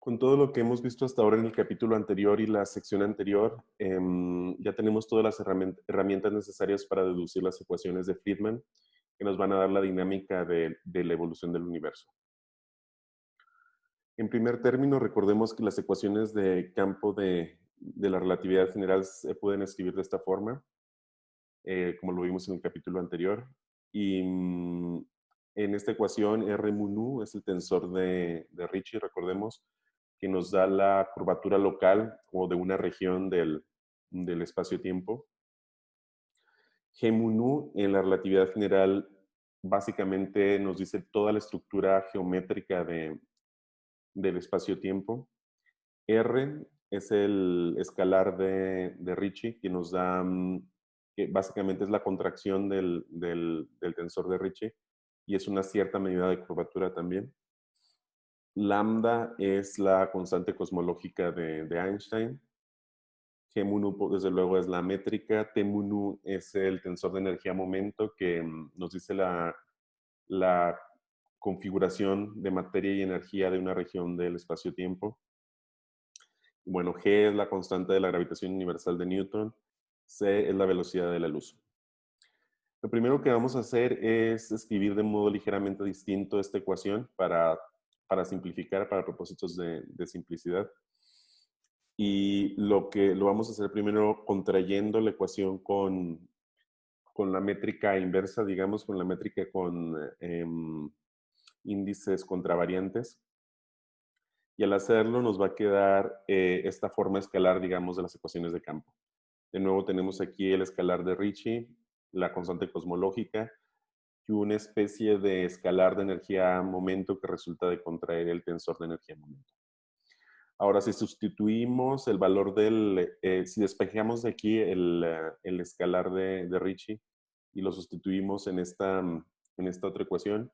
Con todo lo que hemos visto hasta ahora en el capítulo anterior y la sección anterior, ya tenemos todas las herramientas necesarias para deducir las ecuaciones de Friedman que nos van a dar la dinámica de la evolución del universo. En primer término, recordemos que las ecuaciones de campo de la relatividad general se pueden escribir de esta forma, como lo vimos en el capítulo anterior. Y en esta ecuación, R mu nu es el tensor de Ricci, recordemos, que nos da la curvatura local o de una región del espacio-tiempo. G mu nu en la relatividad general básicamente nos dice toda la estructura geométrica del espacio-tiempo. R es el escalar de Ricci que nos da, que básicamente es la contracción del tensor de Ricci y es una cierta medida de curvatura también. Lambda es la constante cosmológica de Einstein. G mu nu, desde luego, es la métrica. T mu nu es el tensor de energía-momento que nos dice la configuración de materia y energía de una región del espacio-tiempo. Bueno, G es la constante de la gravitación universal de Newton. C es la velocidad de la luz. Lo primero que vamos a hacer es escribir de modo ligeramente distinto esta ecuación para simplificar, para propósitos de simplicidad. Y lo vamos a hacer primero contrayendo la ecuación con la métrica inversa, digamos, con la métrica con índices contravariantes. Y al hacerlo nos va a quedar esta forma escalar, digamos, de las ecuaciones de campo. De nuevo tenemos aquí el escalar de Ricci, la constante cosmológica y una especie de escalar de energía-momento que resulta de contraer el tensor de energía-momento. Ahora, si sustituimos el valor si despejamos de aquí el escalar de Ricci y lo sustituimos en esta otra ecuación,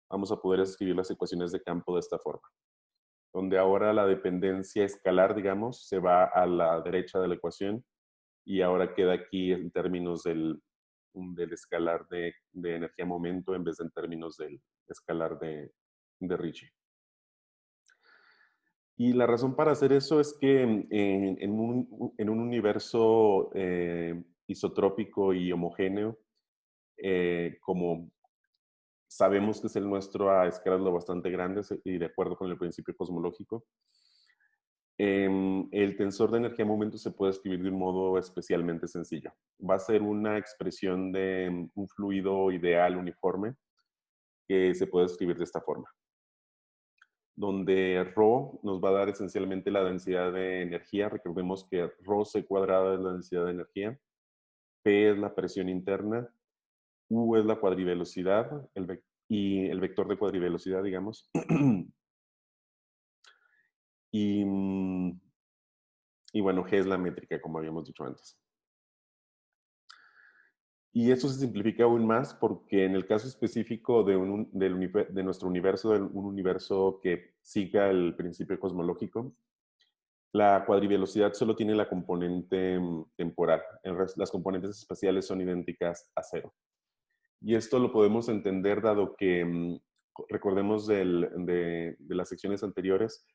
vamos a poder escribir las ecuaciones de campo de esta forma, donde ahora la dependencia escalar, digamos, se va a la derecha de la ecuación y ahora queda aquí en términos del escalar de energía-momento en vez de en términos del escalar de Ricci. Y la razón para hacer eso es que en un universo isotrópico y homogéneo, como sabemos que es el nuestro a escalas lo bastante grandes y de acuerdo con el principio cosmológico, el tensor de energía-momento se puede escribir de un modo especialmente sencillo. Va a ser una expresión de un fluido ideal uniforme que se puede escribir de esta forma, donde ρ nos va a dar esencialmente la densidad de energía. Recordemos que ρ c cuadrada es la densidad de energía, P es la presión interna, U es la cuadrivelocidad y el vector de cuadrivelocidad, digamos. y, y bueno, G es la métrica, como habíamos dicho antes. Y esto se simplifica aún más porque en el caso específico de nuestro universo, de un universo que siga el principio cosmológico, la cuadrivelocidad solo tiene la componente temporal. Las componentes espaciales son idénticas a cero. Y esto lo podemos entender dado que, recordemos de las secciones anteriores,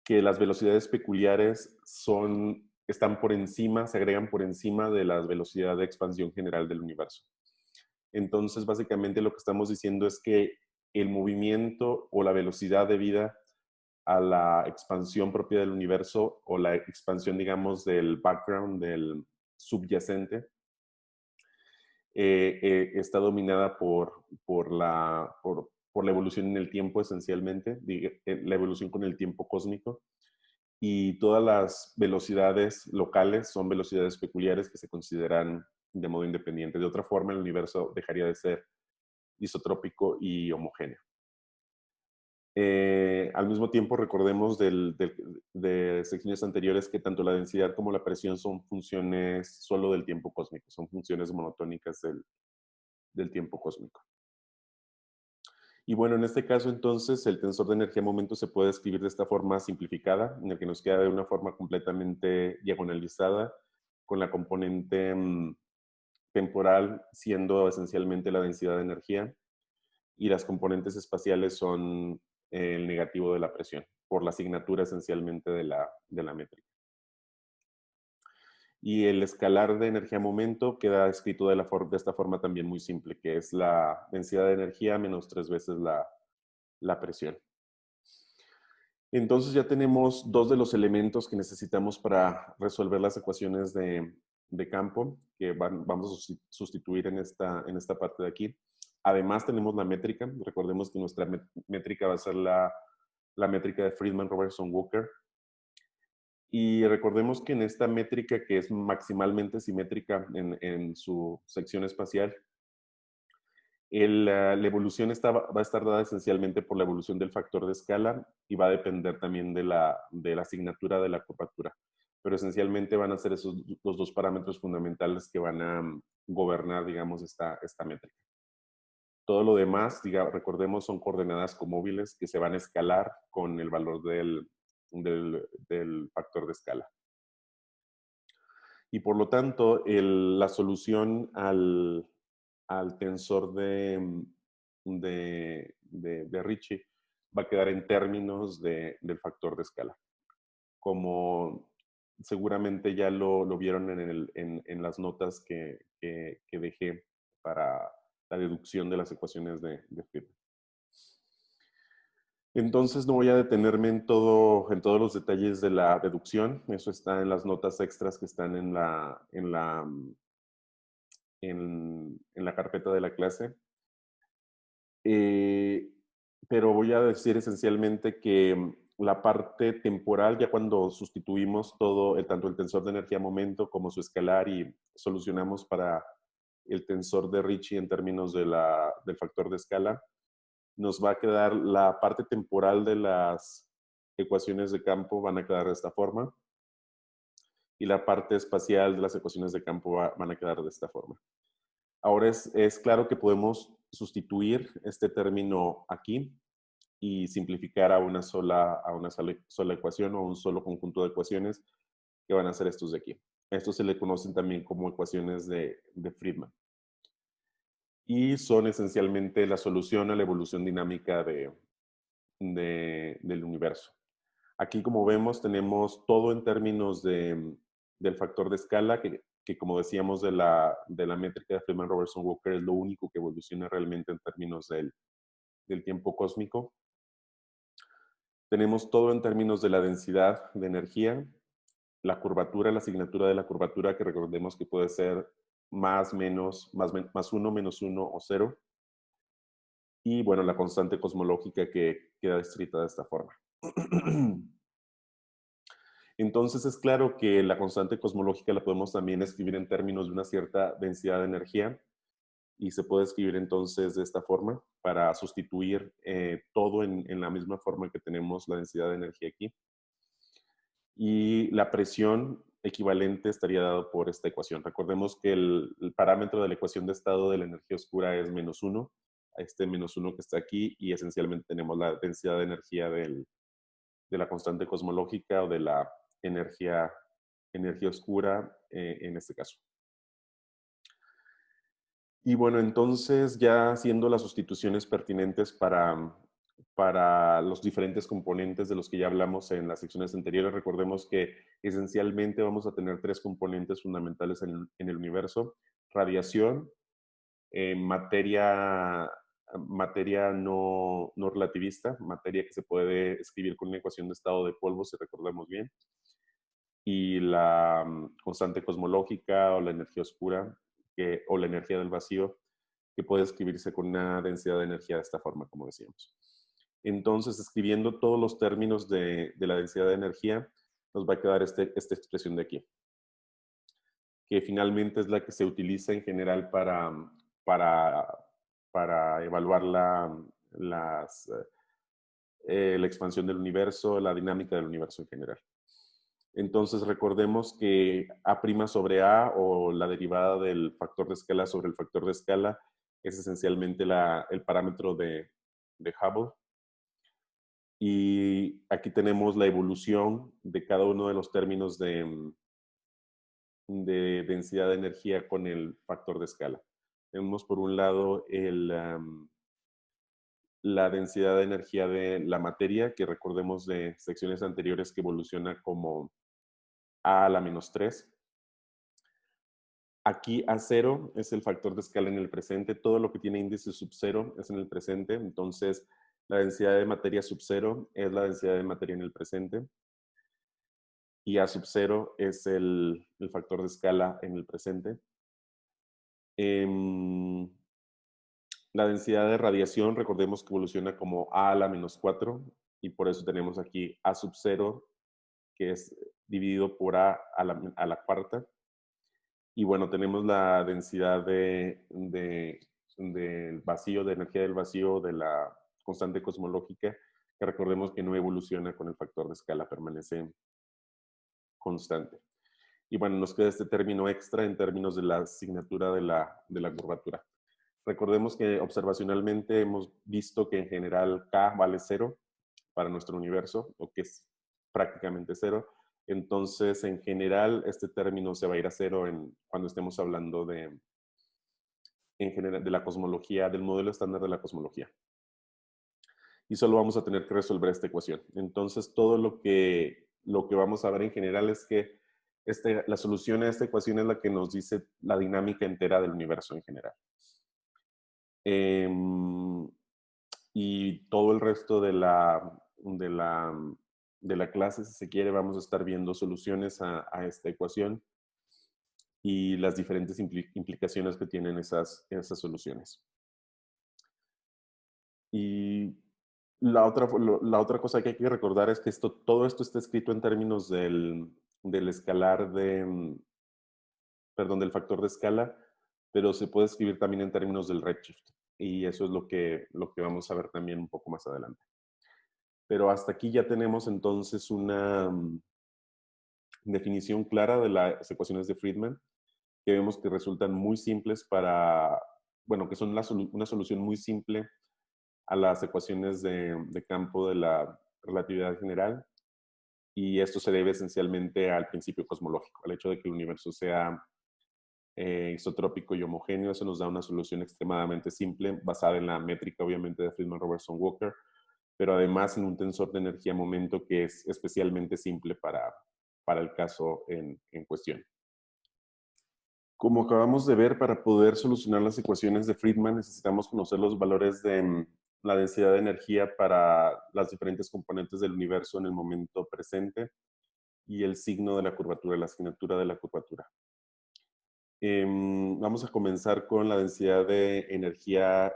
que las velocidades peculiares están por encima, se agregan por encima de la velocidad de expansión general del universo. Entonces, básicamente lo que estamos diciendo es que el movimiento o la velocidad debida a la expansión propia del universo o la expansión, digamos, del background, del subyacente, está dominada por la evolución en el tiempo, esencialmente, la evolución con el tiempo cósmico. Y todas las velocidades locales son velocidades peculiares que se consideran de modo independiente. De otra forma, el universo dejaría de ser isotrópico y homogéneo. Al mismo tiempo, recordemos de secciones anteriores que tanto la densidad como la presión son funciones solo del tiempo cósmico, son funciones monotónicas del tiempo cósmico. Y bueno, en este caso entonces el tensor de energía-momento se puede escribir de esta forma simplificada, en el que nos queda de una forma completamente diagonalizada, con la componente temporal siendo esencialmente la densidad de energía, y las componentes espaciales son el negativo de la presión, por la asignatura esencialmente de la métrica. Y el escalar de energía-momento queda escrito de esta forma también muy simple, que es la densidad de energía menos 3 veces la presión. Entonces ya tenemos dos de los elementos que necesitamos para resolver las ecuaciones de campo que vamos a sustituir en esta parte de aquí. Además tenemos la métrica. Recordemos que nuestra métrica va a ser la métrica de Friedman-Robertson-Walker. Y recordemos que en esta métrica, que es maximalmente simétrica en su sección espacial, la evolución va a estar dada esencialmente por la evolución del factor de escala y va a depender también de la asignatura de la curvatura. Pero esencialmente van a ser esos los dos parámetros fundamentales que van a gobernar, digamos, esta métrica. Todo lo demás, recordemos, son coordenadas comóviles que se van a escalar con el valor del factor de escala. Y por lo tanto, la solución al tensor de Ricci va a quedar en términos del factor de escala. Como seguramente ya lo vieron en las notas que dejé para la deducción de las ecuaciones de Friedman. Entonces no voy a detenerme en todos los detalles de la deducción. Eso está en las notas extras que están en la carpeta de la clase. Pero voy a decir esencialmente que la parte temporal, ya cuando sustituimos todo, tanto el tensor de energía-momento como su escalar y solucionamos para el tensor de Ricci en términos del factor de escala, nos va a quedar la parte temporal de las ecuaciones de campo van a quedar de esta forma y la parte espacial de las ecuaciones de campo van a quedar de esta forma. Ahora es claro que podemos sustituir este término aquí y simplificar a una sola ecuación o a un solo conjunto de ecuaciones que van a ser estos de aquí. Estos se le conocen también como ecuaciones de Friedman. Y son esencialmente la solución a la evolución dinámica del universo. Aquí, como vemos, tenemos todo en términos del factor de escala, que como decíamos de la métrica de Friedman-Robertson-Walker es lo único que evoluciona realmente en términos del tiempo cósmico. Tenemos todo en términos de la densidad de energía, la curvatura, la asignatura de la curvatura, que recordemos que puede ser más, menos, más 1, menos 1 o 0. Y bueno, la constante cosmológica que queda escrita de esta forma. Entonces es claro que la constante cosmológica la podemos también escribir en términos de una cierta densidad de energía y se puede escribir entonces de esta forma para sustituir todo en la misma forma que tenemos la densidad de energía aquí. Y la presión equivalente estaría dado por esta ecuación. Recordemos que el parámetro de la ecuación de estado de la energía oscura es menos 1, este menos 1 que está aquí, y esencialmente tenemos la densidad de energía de la constante cosmológica o de la energía oscura en este caso. Y bueno, entonces ya haciendo las sustituciones pertinentes para los diferentes componentes de los que ya hablamos en las secciones anteriores, recordemos que esencialmente vamos a tener tres componentes fundamentales en el universo: radiación, materia no relativista, materia que se puede escribir con una ecuación de estado de polvo, si recordamos bien, y la constante cosmológica o la energía oscura o la energía del vacío, que puede escribirse con una densidad de energía de esta forma, como decíamos. Entonces, escribiendo todos los términos de la densidad de energía, nos va a quedar esta expresión de aquí, que finalmente es la que se utiliza en general para evaluar la expansión del universo, la dinámica del universo en general. Entonces recordemos que A' sobre A, o la derivada del factor de escala sobre el factor de escala, es esencialmente el parámetro de Hubble. Y aquí tenemos la evolución de cada uno de los términos de densidad de energía con el factor de escala. Tenemos por un lado la densidad de energía de la materia, que recordemos de secciones anteriores que evoluciona como A a la menos 3. Aquí A0 es el factor de escala en el presente. Todo lo que tiene índice sub 0 es en el presente. Entonces, la densidad de materia sub 0 es la densidad de materia en el presente. Y A sub 0 es el factor de escala en el presente. La densidad de radiación, recordemos que evoluciona como A a la menos 4. Y por eso tenemos aquí A sub 0, que es dividido por A la cuarta. Y bueno, tenemos la densidad del vacío, de energía del vacío de la constante cosmológica, que recordemos que no evoluciona con el factor de escala, permanece constante. Y bueno, nos queda este término extra en términos de la asignatura de la curvatura. Recordemos que observacionalmente hemos visto que en general K vale 0 para nuestro universo, o que es prácticamente 0. Entonces, en general, este término se va a ir a 0 cuando estemos hablando en general, de la cosmología, del modelo estándar de la cosmología. Y solo vamos a tener que resolver esta ecuación. Entonces, todo lo que vamos a ver en general es que la solución a esta ecuación es la que nos dice la dinámica entera del universo en general. Y todo el resto de la clase, si se quiere, vamos a estar viendo soluciones a esta ecuación y las diferentes implicaciones que tienen esas soluciones. Y la otra cosa que hay que recordar es que todo esto está escrito en términos del escalar del factor de escala, pero se puede escribir también en términos del redshift. Y eso es lo que vamos a ver también un poco más adelante. Pero hasta aquí ya tenemos entonces una definición clara de las ecuaciones de Friedman, que vemos que resultan muy simples que son una solución muy simple a las ecuaciones de campo de la relatividad general. Y esto se debe esencialmente al principio cosmológico, al hecho de que el universo sea isotrópico y homogéneo. Eso nos da una solución extremadamente simple, basada en la métrica, obviamente, de Friedman-Robertson-Walker, pero además en un tensor de energía-momento que es especialmente simple para el caso en cuestión. Como acabamos de ver, para poder solucionar las ecuaciones de Friedman necesitamos conocer los valores de la densidad de energía para las diferentes componentes del universo en el momento presente y el signo de la curvatura, la asignatura de la curvatura. Vamos a comenzar con la densidad de energía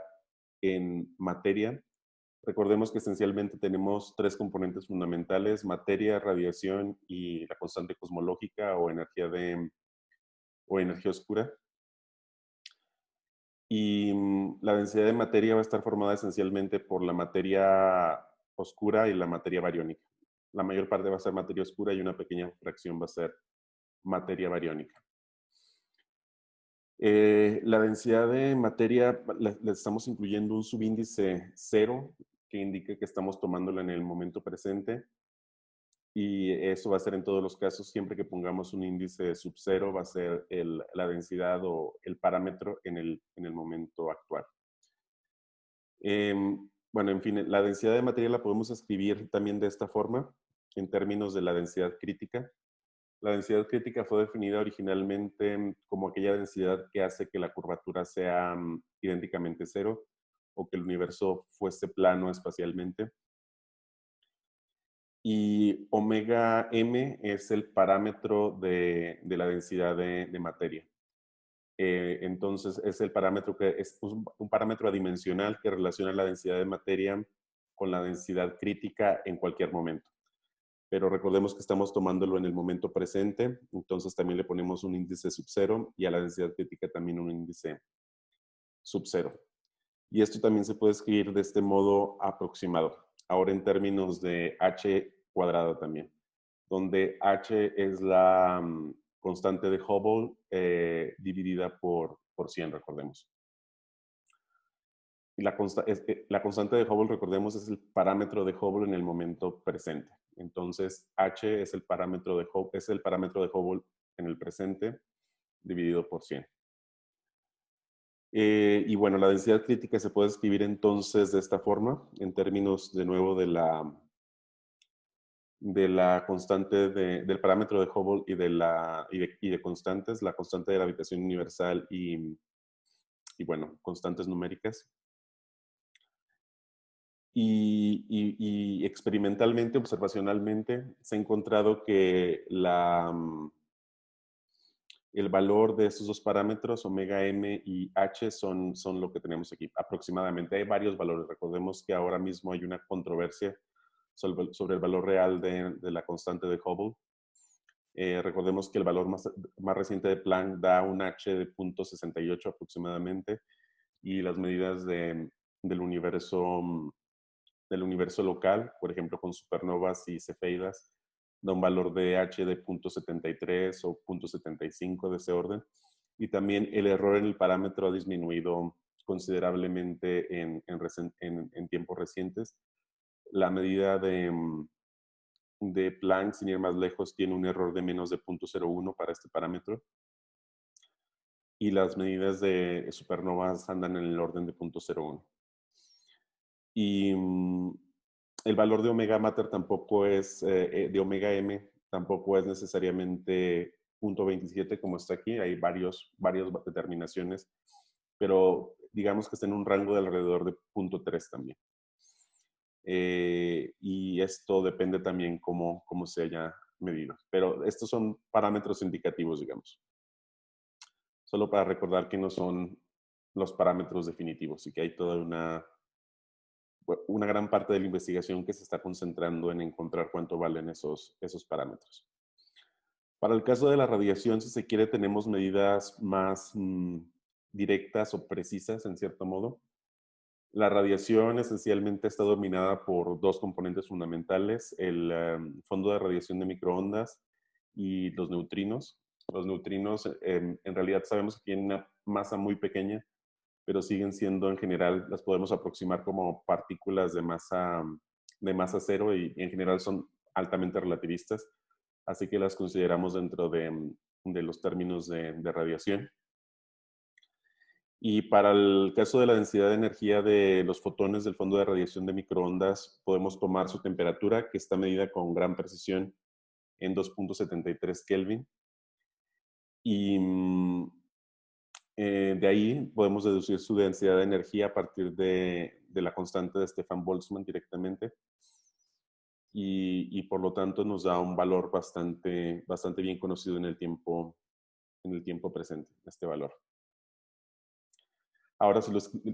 en materia. Recordemos que esencialmente tenemos tres componentes fundamentales: materia, radiación y la constante cosmológica o energía oscura. Y la densidad de materia va a estar formada esencialmente por la materia oscura y la materia bariónica. La mayor parte va a ser materia oscura y una pequeña fracción va a ser materia bariónica. La densidad de materia le estamos incluyendo un subíndice 0 que indica que estamos tomándola en el momento presente. Y eso va a ser en todos los casos. Siempre que pongamos un índice sub 0 va a ser la densidad o el parámetro en el momento actual. Bueno, en fin, la densidad de materia la podemos escribir también de esta forma, en términos de la densidad crítica. La densidad crítica fue definida originalmente como aquella densidad que hace que la curvatura sea idénticamente 0 o que el universo fuese plano espacialmente. Y omega m es el parámetro de la densidad de materia. Entonces, es el parámetro que es un parámetro adimensional que relaciona la densidad de materia con la densidad crítica en cualquier momento. Pero recordemos que estamos tomándolo en el momento presente, entonces también le ponemos un índice sub 0 y a la densidad crítica también un índice sub 0. Y esto también se puede escribir de este modo aproximado, ahora en términos de h cuadrado también, donde h es la constante de Hubble dividida por 100, recordemos. Y la constante de Hubble, recordemos, es el parámetro de Hubble en el momento presente. Entonces, h es el parámetro de Hubble en el presente dividido por 100. Y bueno, la densidad crítica se puede escribir entonces de esta forma, en términos de nuevo de la constante del parámetro de Hubble y de constantes, la constante de la gravitación universal y bueno, constantes numéricas. Y experimentalmente, observacionalmente, se ha encontrado que el valor de estos dos parámetros, omega m y h, son lo que tenemos aquí aproximadamente. Hay varios valores. Recordemos que ahora mismo hay una controversia sobre el valor real de la constante de Hubble. Recordemos que el valor más reciente de Planck da un h de 0.68 aproximadamente, y las medidas del universo local, por ejemplo, con supernovas y cefeidas, da un valor de H de 0.73 o 0.75 de ese orden. Y también el error en el parámetro ha disminuido considerablemente en tiempos recientes. La medida de Planck, sin ir más lejos, tiene un error de menos de 0.01 para este parámetro. Y las medidas de supernovas andan en el orden de 0.01. Y el valor de omega mater tampoco es, de omega m, tampoco es necesariamente 0.27 como está aquí. Hay varias determinaciones, pero digamos que está en un rango de alrededor de 0.3 también. Y esto depende también cómo se haya medido. Pero estos son parámetros indicativos, digamos. Solo para recordar que no son los parámetros definitivos y que hay toda una gran parte de la investigación que se está concentrando en encontrar cuánto valen esos parámetros. Para el caso de la radiación, si se quiere, tenemos medidas más directas o precisas, en cierto modo. La radiación esencialmente está dominada por dos componentes fundamentales: el fondo de radiación de microondas y los neutrinos. Los neutrinos, en realidad sabemos que tienen una masa muy pequeña, pero siguen siendo, en general, las podemos aproximar como partículas de masa cero, y en general son altamente relativistas, así que las consideramos dentro de los términos de radiación. Y para el caso de la densidad de energía de los fotones del fondo de radiación de microondas, podemos tomar su temperatura, que está medida con gran precisión en 2.73 Kelvin. Y de ahí podemos deducir su densidad de energía a partir de la constante de Stefan Boltzmann directamente. Y por lo tanto nos da un valor bastante bien conocido en el tiempo presente, este valor. Ahora,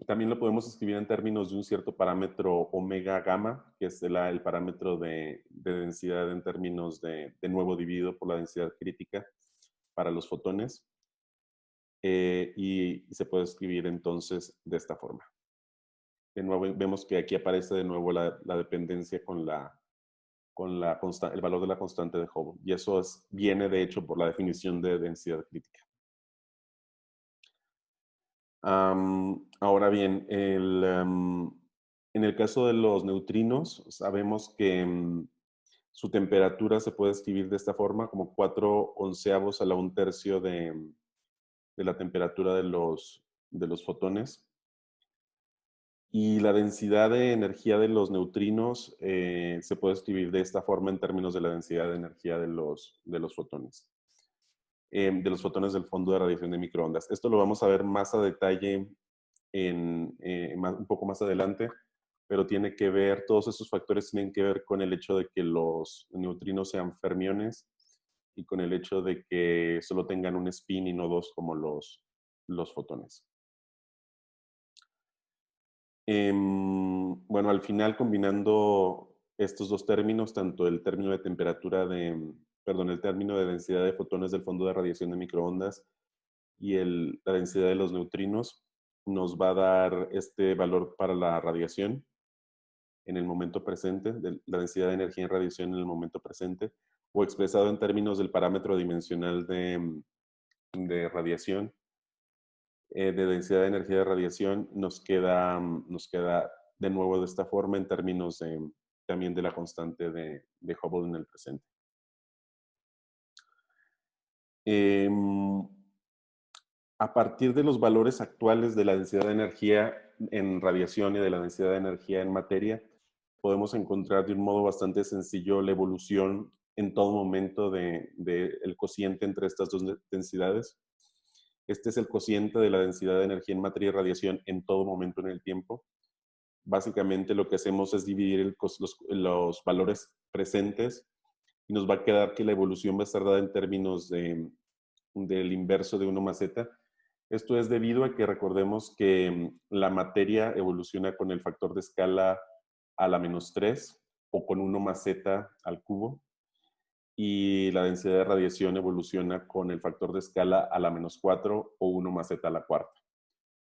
también lo podemos escribir en términos de un cierto parámetro omega gamma, que es el parámetro de densidad en términos de nuevo dividido por la densidad crítica para los fotones. Y se puede escribir entonces de esta forma. De nuevo, vemos que aquí aparece de nuevo la dependencia con el valor de la constante de Hubble. Y eso viene, de hecho, por la definición de densidad crítica. Ahora bien, en el caso de los neutrinos, sabemos que su temperatura se puede escribir de esta forma, como 4/11 a la 1/3 de la temperatura de los fotones. Y la densidad de energía de los neutrinos se puede escribir de esta forma en términos de la densidad de energía de los fotones. De los fotones del fondo de radiación de microondas. Esto lo vamos a ver más a detalle un poco más adelante, pero todos esos factores tienen que ver con el hecho de que los neutrinos sean fermiones y con el hecho de que solo tengan un spin y no dos como los fotones. Bueno, al final, combinando estos dos términos, tanto el término de temperatura el término de densidad de fotones del fondo de radiación de microondas y la densidad de los neutrinos, nos va a dar este valor para la radiación en el momento presente, la densidad de energía en radiación en el momento presente, o expresado en términos del parámetro dimensional de radiación, de densidad de energía de radiación, nos queda de nuevo de esta forma en términos también de la constante de Hubble en el presente. A partir de los valores actuales de la densidad de energía en radiación y de la densidad de energía en materia, podemos encontrar de un modo bastante sencillo la evolución en todo momento del cociente entre estas dos densidades. Este es el cociente de la densidad de energía en materia y radiación en todo momento en el tiempo. Básicamente lo que hacemos es dividir los valores presentes y nos va a quedar que la evolución va a estar dada en términos del inverso de 1 más z. Esto es debido a que recordemos que la materia evoluciona con el factor de escala a la -3 o con 1 más z al cubo, y la densidad de radiación evoluciona con el factor de escala a la -4 o 1 más z a la cuarta,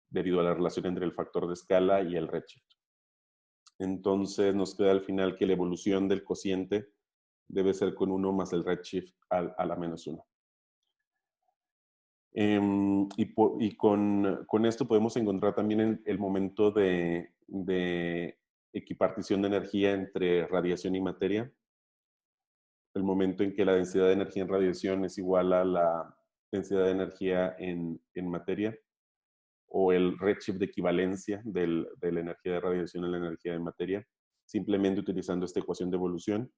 debido a la relación entre el factor de escala y el redshift. Entonces nos queda al final que la evolución del cociente debe ser con 1 más el redshift a la -1. Y con esto podemos encontrar también el momento de equipartición de energía entre radiación y materia. El momento en que la densidad de energía en radiación es igual a la densidad de energía en materia, o el redshift de equivalencia de la energía de radiación a la energía de materia, simplemente utilizando esta ecuación de evolución.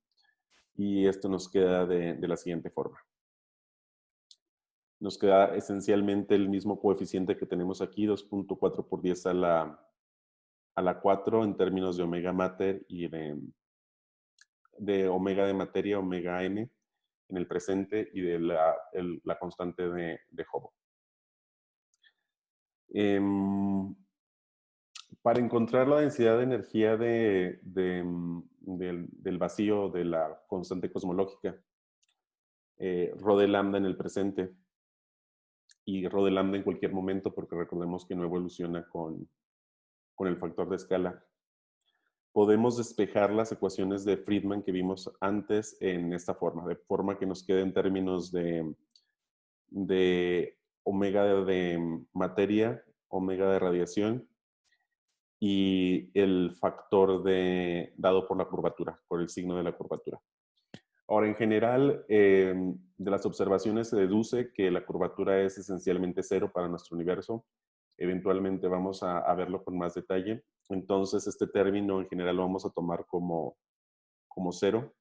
Y esto nos queda de la siguiente forma. Nos queda esencialmente el mismo coeficiente que tenemos aquí, 2.4 por 10 a la 4 en términos de omega mater y de omega de materia, omega n en el presente, y de la constante de Hubble. Para encontrar la densidad de energía del vacío de la constante cosmológica, rho de lambda en el presente y rho de lambda en cualquier momento, porque recordemos que no evoluciona con el factor de escala, podemos despejar las ecuaciones de Friedman que vimos antes en esta forma, de forma que nos quede en términos de omega de materia, omega de radiación y el factor dado por la curvatura, por el signo de la curvatura. Ahora, en general, de las observaciones se deduce que la curvatura es esencialmente 0 para nuestro universo. Eventualmente vamos a verlo con más detalle. Entonces, este término en general lo vamos a tomar como 0.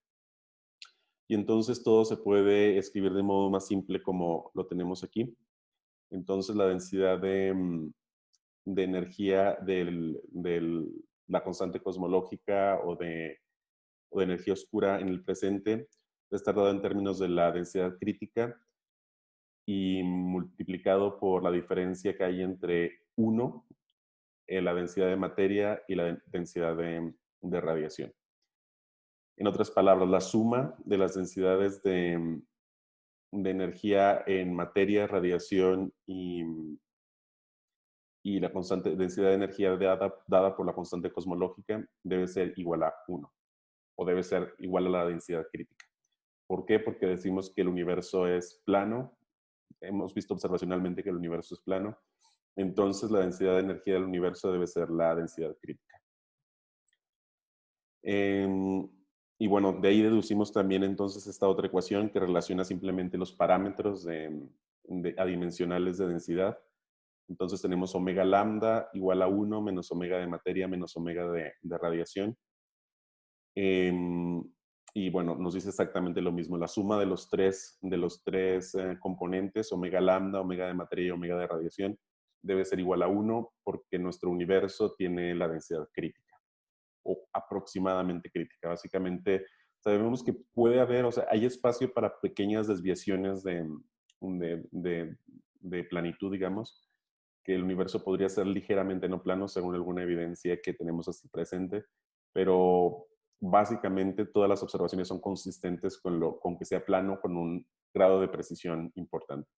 Y entonces todo se puede escribir de modo más simple como lo tenemos aquí. Entonces, la densidad de energía de la constante cosmológica o de energía oscura en el presente está dado en términos de la densidad crítica y multiplicado por la diferencia que hay entre 1, la densidad de materia, y la densidad de radiación. En otras palabras, la suma de las densidades de energía en materia, radiación y la constante densidad de energía dada por la constante cosmológica debe ser igual a 1, o debe ser igual a la densidad crítica. ¿Por qué? Porque decimos que el universo es plano. Hemos visto observacionalmente que el universo es plano. Entonces, la densidad de energía del universo debe ser la densidad crítica. Y bueno, de ahí deducimos también entonces esta otra ecuación que relaciona simplemente los parámetros adimensionales de densidad. Entonces tenemos omega lambda igual a 1 menos omega de materia menos omega de radiación. Y bueno, nos dice exactamente lo mismo. La suma de los tres componentes, omega lambda, omega de materia y omega de radiación, debe ser igual a 1 porque nuestro universo tiene la densidad crítica, o aproximadamente crítica. Básicamente, sabemos que puede haber, o sea, hay espacio para pequeñas desviaciones de planitud, digamos, que el universo podría ser ligeramente no plano según alguna evidencia que tenemos hasta el presente, pero básicamente todas las observaciones son consistentes con que sea plano con un grado de precisión importante.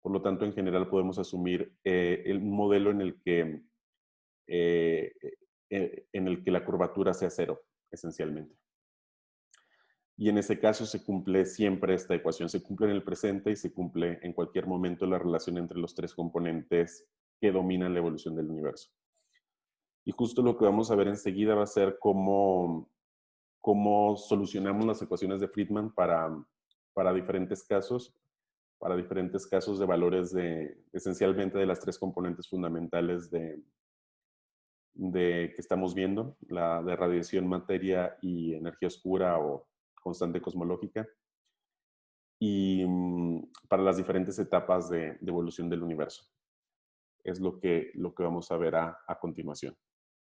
Por lo tanto, en general podemos asumir un modelo eh, en el que la curvatura sea 0, esencialmente. Y en ese caso se cumple siempre esta ecuación, se cumple en el presente y se cumple en cualquier momento la relación entre los tres componentes que dominan la evolución del universo. Y justo lo que vamos a ver enseguida va a ser cómo solucionamos las ecuaciones de Friedman para diferentes casos. para diferentes casos de valores esencialmente de las tres componentes fundamentales que estamos viendo, la de radiación, materia y energía oscura o constante cosmológica, y para las diferentes etapas de evolución del universo. Es lo que vamos a ver a continuación.